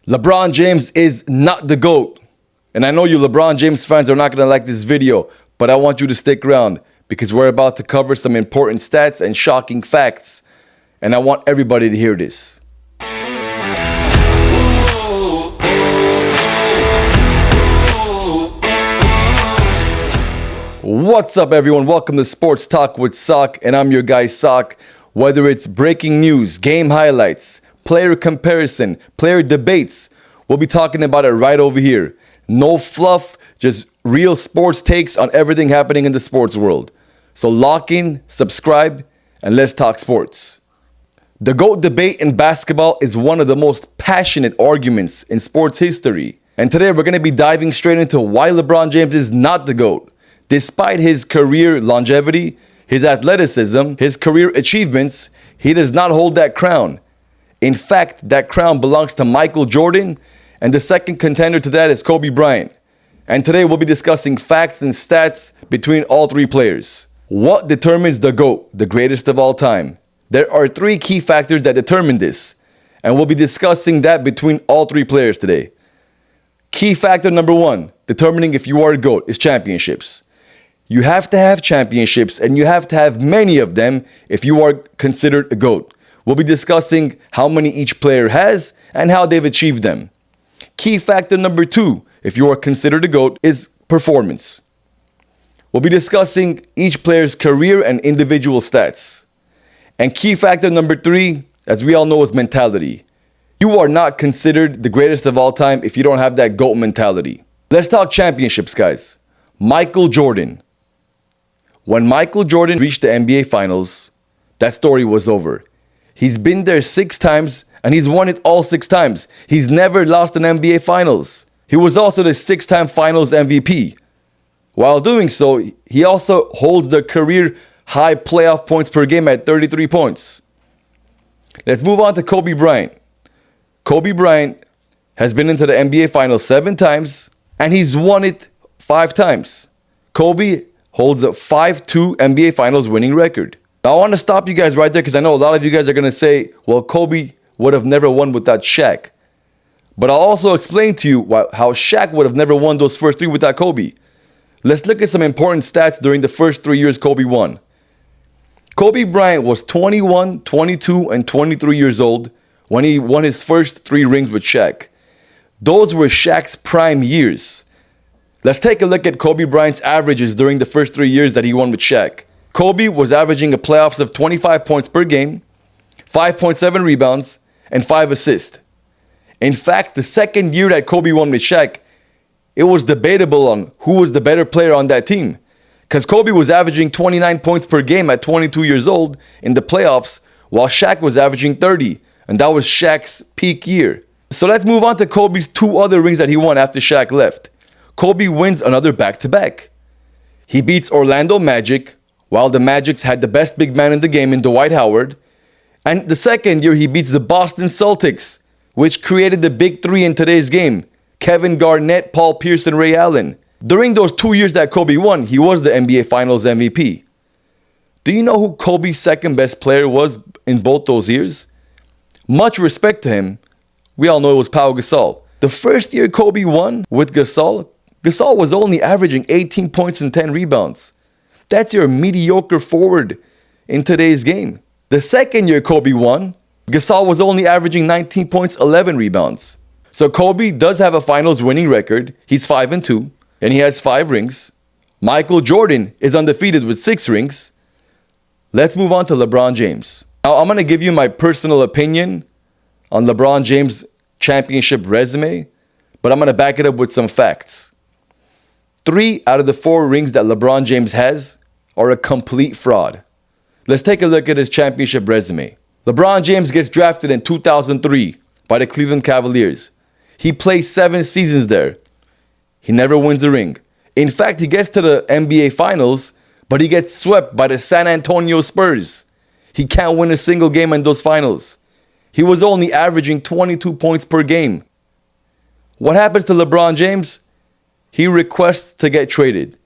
LeBron James is not the GOAT. And I know you LeBron James fans are not going to like this video, but I want you to stick around because we're about to cover some important stats and shocking facts. And I want everybody to hear this. What's up, everyone? Welcome to Sports Talk with Sock, and I'm your guy, Sock. Whether it's breaking news, game highlights, player comparison, player debates, we'll be talking about it right over here. No fluff, just real sports takes on everything happening in the sports world. So lock in, subscribe, and let's talk sports. The GOAT debate in basketball is one of the most passionate arguments in sports history. And today we're going to be diving straight into why LeBron James is not the GOAT. Despite his career longevity, his athleticism, his career achievements, he does not hold that crown. In fact, that crown belongs to Michael Jordan, and the second contender to that is Kobe Bryant. And today we'll be discussing facts and stats between all three players. What determines the GOAT, the greatest of all time? There are three key factors that determine this, and we'll be discussing that between all three players today. Key factor number one, determining if you are a GOAT, is championships. You have to have championships, and you have to have many of them if you are considered a GOAT. We'll be discussing how many each player has and how they've achieved them. Key factor number two, if you are considered a GOAT, is performance. We'll be discussing each player's career and individual stats. And key factor number three, as we all know, is mentality. You are not considered the greatest of all time if you don't have that GOAT mentality. Let's talk championships, guys. Michael Jordan. When Michael Jordan reached the NBA Finals, that story was over. He's been there 6 times, and he's won it all 6 times. He's never lost an NBA Finals. He was also the 6-time Finals MVP. While doing so, he also holds the career high playoff points per game at 33 points. Let's move on to Kobe Bryant. Kobe Bryant has been into the NBA Finals 7 times, and he's won it 5 times. Kobe holds a 5-2 NBA Finals winning record. Now, I want to stop you guys right there because I know a lot of you guys are going to say, well, Kobe would have never won without Shaq. But I'll also explain to you how Shaq would have never won those first 3 without Kobe. Let's look at some important stats during the first 3 years Kobe won. Kobe Bryant was 21, 22, and 23 years old when he won his first 3 rings with Shaq. Those were Shaq's prime years. Let's take a look at Kobe Bryant's averages during the first 3 years that he won with Shaq. Kobe was averaging a playoffs of 25 points per game, 5.7 rebounds, and 5 assists. In fact, the second year that Kobe won with Shaq, it was debatable on who was the better player on that team. Because Kobe was averaging 29 points per game at 22 years old in the playoffs, while Shaq was averaging 30, and that was Shaq's peak year. So let's move on to Kobe's 2 other rings that he won after Shaq left. Kobe wins another back-to-back. He beats Orlando Magic, while the Magics had the best big man in the game in Dwight Howard. And the second year, he beats the Boston Celtics, which created the big 3 in today's game: Kevin Garnett, Paul Pierce, and Ray Allen. During those 2 years that Kobe won, he was the NBA Finals MVP. Do you know who Kobe's second best player was in both those years? Much respect to him. We all know it was Pau Gasol. The first year Kobe won with Gasol was only averaging 18 points and 10 rebounds. That's your mediocre forward in today's game. The second year Kobe won, Gasol was only averaging 19 points, 11 rebounds. So Kobe does have a finals winning record. He's 5-2, and he has 5 rings. Michael Jordan is undefeated with 6 rings. Let's move on to LeBron James. Now, I'm going to give you my personal opinion on LeBron James' championship resume, but I'm going to back it up with some facts. 3 out of the 4 rings that LeBron James has are a complete fraud. Let's take a look at his championship resume. LeBron James gets drafted in 2003 by the Cleveland Cavaliers. He plays 7 seasons there. He never wins a ring. In fact, he gets to the NBA Finals, but he gets swept by the San Antonio Spurs. He can't win a single game in those finals. He was only averaging 22 points per game. What happens to LeBron James? He requests to get traded,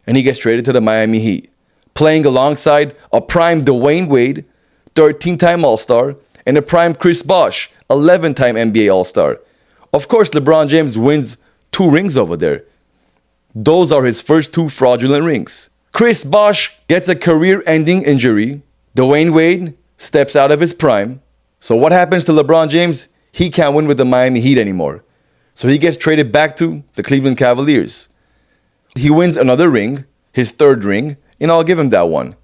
and he gets traded to the Miami Heat, playing alongside a prime Dwayne Wade, 13-time All-Star, and a prime Chris Bosh, 11-time NBA All-Star. Of course, LeBron James wins 2 rings over there. Those are his first 2 fraudulent rings. Chris Bosh gets a career-ending injury. Dwayne Wade steps out of his prime. So what happens to LeBron James? He can't win with the Miami Heat anymore. So he gets traded back to the Cleveland Cavaliers. He wins another ring, his 3rd ring, and I'll give him that one.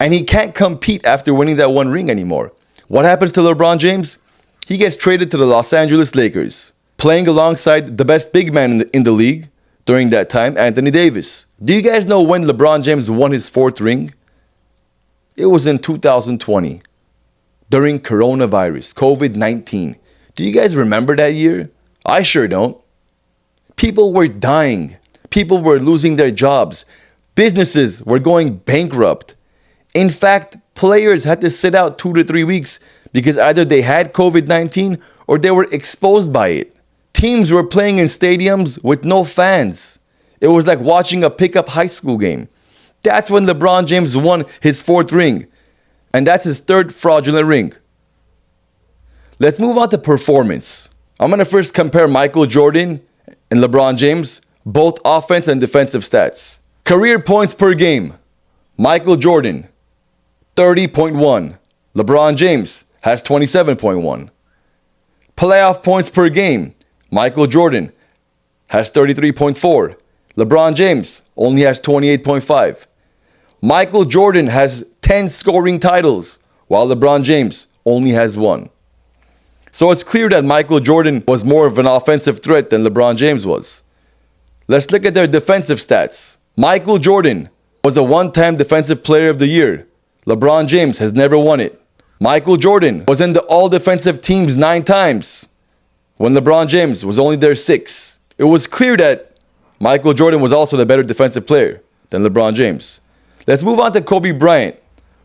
And he can't compete after winning that 1 ring anymore. What happens to LeBron James? He gets traded to the Los Angeles Lakers, playing alongside the best big man in the league during that time, Anthony Davis. Do you guys know when LeBron James won his 4th ring? It was in 2020, during coronavirus, COVID-19. Do you guys remember that year? I sure don't. People were dying. People were losing their jobs. Businesses were going bankrupt. In fact, players had to sit out 2 to 3 weeks because either they had COVID-19 or they were exposed by it. Teams were playing in stadiums with no fans. It was like watching a pickup high school game. That's when LeBron James won his 4th ring. And that's his 3rd fraudulent ring. Let's move on to performance. I'm going to first compare Michael Jordan and LeBron James, both offense and defensive stats. Career points per game. Michael Jordan, 30.1. LeBron James has 27.1. Playoff points per game. Michael Jordan has 33.4. LeBron James only has 28.5. Michael Jordan has 10 scoring titles, while LeBron James only has 1. So it's clear that Michael Jordan was more of an offensive threat than LeBron James was. Let's look at their defensive stats. Michael Jordan was a 1-time Defensive Player of the Year. LeBron James has never won it. Michael Jordan was in the All-Defensive teams 9 times, when LeBron James was only there 6. It was clear that Michael Jordan was also the better defensive player than LeBron James. Let's move on to Kobe Bryant.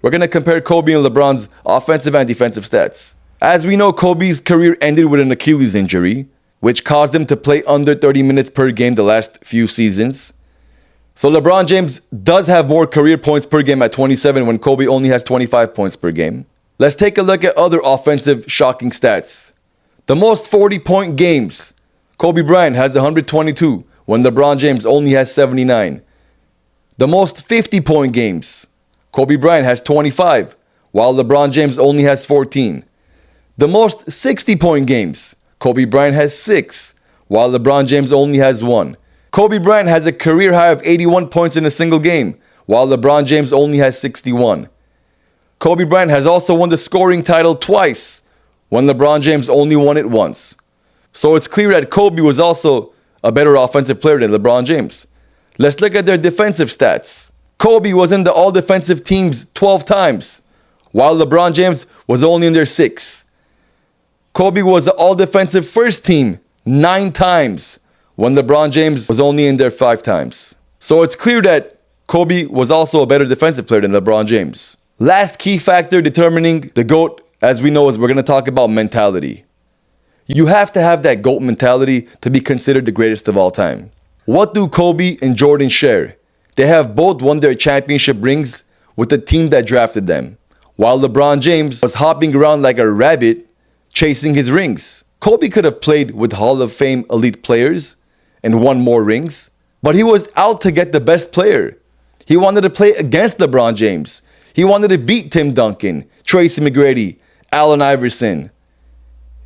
We're going to compare Kobe and LeBron's offensive and defensive stats. As we know, Kobe's career ended with an Achilles injury, which caused him to play under 30 minutes per game the last few seasons. So LeBron James does have more career points per game at 27 when Kobe only has 25 points per game. Let's take a look at other offensive shocking stats. The most 40-point games, Kobe Bryant has 122 when LeBron James only has 79. The most 50-point games, Kobe Bryant has 25 while LeBron James only has 14. The most 60-point games, Kobe Bryant has 6 while LeBron James only has 1. Kobe Bryant has a career high of 81 points in a single game, while LeBron James only has 61. Kobe Bryant has also won the scoring title twice, when LeBron James only won it once. So it's clear that Kobe was also a better offensive player than LeBron James. Let's look at their defensive stats. Kobe was in the all-defensive teams 12 times, while LeBron James was only in their 6. Kobe was the all-defensive first team 9 times, when LeBron James was only in there 5 times. So it's clear that Kobe was also a better defensive player than LeBron James. Last key factor determining the GOAT, as we know, is we're going to talk about mentality. You have to have that GOAT mentality to be considered the greatest of all time. What do Kobe and Jordan share? They have both won their championship rings with the team that drafted them, while LeBron James was hopping around like a rabbit chasing his rings. Kobe could have played with Hall of Fame elite players and won more rings, but he was out to get the best player. He wanted to play against LeBron James. He wanted to beat Tim Duncan, Tracy McGrady, Allen Iverson.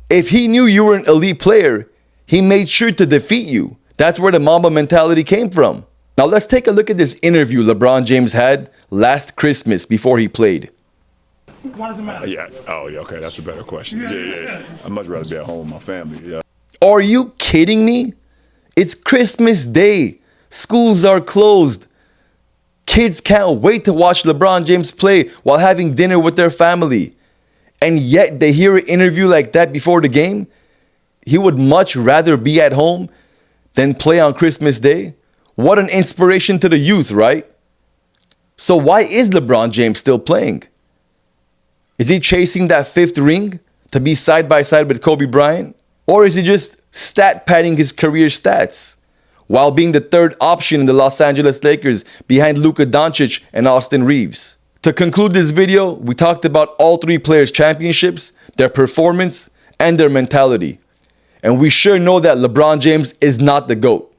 If he knew you were an elite player, he made sure to defeat you. That's where the Mamba mentality came from. Now let's take a look at this interview LeBron James had last Christmas before he played. Why does it matter? Yeah. Oh, yeah. Okay, that's a better question. Yeah. I'd much rather be at home with my family. Yeah. Are you kidding me? It's Christmas Day. Schools are closed. Kids can't wait to watch LeBron James play while having dinner with their family. And yet they hear an interview like that before the game. He would much rather be at home than play on Christmas Day. What an inspiration to the youth, right? So why is LeBron James still playing? Is he chasing that 5th ring to be side by side with Kobe Bryant? Or is he just stat padding his career stats while being the 3rd option in the Los Angeles Lakers behind Luka Doncic and Austin Reeves? To conclude this video, we talked about all 3 players' championships, their performance, and their mentality. And we sure know that LeBron James is not the GOAT.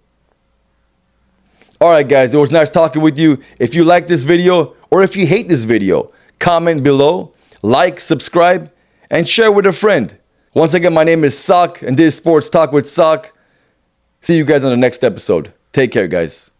Alright guys, it was nice talking with you. If you like this video or if you hate this video, comment below, like, subscribe, and share with a friend. Once again, my name is Sock and this is Sports Talk with Sock. See you guys on the next episode. Take care, guys.